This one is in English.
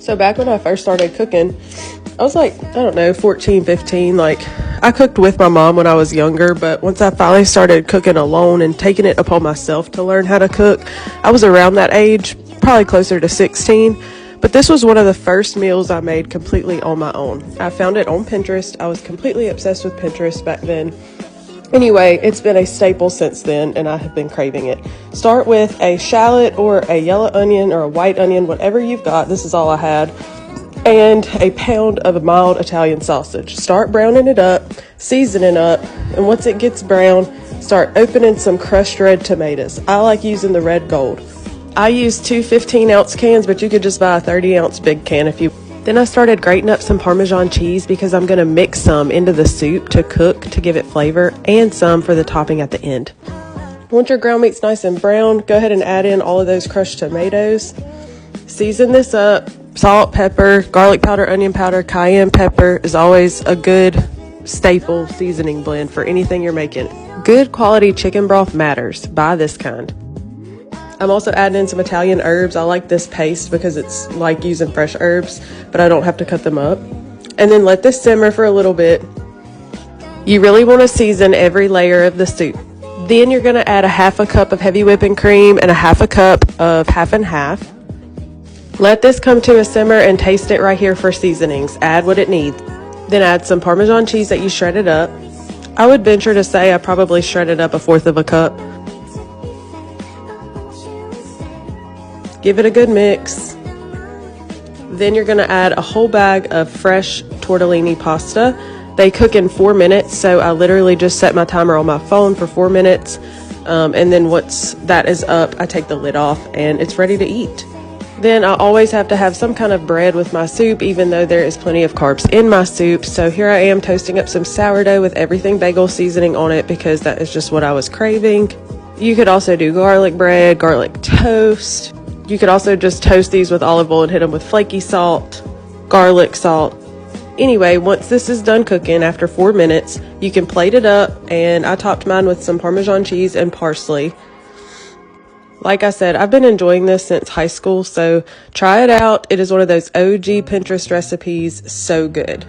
So back when I first started cooking, I was like, I don't know, 14, 15. Like, I cooked with my mom when I was younger, but once I finally started cooking alone and taking it upon myself to learn how to cook, I was around that age, probably closer to 16. But this was one of the first meals I made completely on my own. I found it on Pinterest. I was completely obsessed with Pinterest back then. Anyway, it's been a staple since then, and I have been craving it. Start with a shallot or a yellow onion or a white onion, whatever you've got. This is all I had. And a pound of a mild Italian sausage. Start browning it up, seasoning up, and once it gets brown, start opening some crushed red tomatoes. I like using the red gold. I use two 15-ounce cans, but you could just buy a 30-ounce big can if you. Then I started grating up some Parmesan cheese because I'm going to mix some into the soup to cook to give it flavor, and some for the topping at the end. Once your ground meat's nice and brown, go ahead and add in all of those crushed tomatoes. Season this up. Salt, pepper, garlic powder, onion powder, cayenne pepper is always a good staple seasoning blend for anything you're making. Good quality chicken broth matters. Buy this kind. I'm also adding in some Italian herbs. I like this paste because it's like using fresh herbs, but I don't have to cut them up. And then let this simmer for a little bit. You really want to season every layer of the soup. Then you're going to add a half a cup of heavy whipping cream and a half a cup of half and half. Let this come to a simmer and taste it right here for seasonings. Add what it needs. Then add some Parmesan cheese that you shredded up. I would venture to say I probably shredded up 1/4 of a cup. Give it a good mix. Then you're going to add a whole bag of fresh tortellini pasta. They cook in 4 minutes, so I literally just set my timer on my phone for 4 minutes. And then once that is up, I take the lid off and it's ready to eat. Then I always have to have some kind of bread with my soup, even though there is plenty of carbs in my soup. So here I am toasting up some sourdough with everything bagel seasoning on it because that is just what I was craving. You could also do garlic bread, garlic toast. You could also just toast these with olive oil and hit them with flaky salt, garlic salt. Anyway, once this is done cooking after 4 minutes, you can plate it up, and I topped mine with some Parmesan cheese and parsley. Like I said, I've been enjoying this since high school, so try it out. It is one of those OG Pinterest recipes, so good.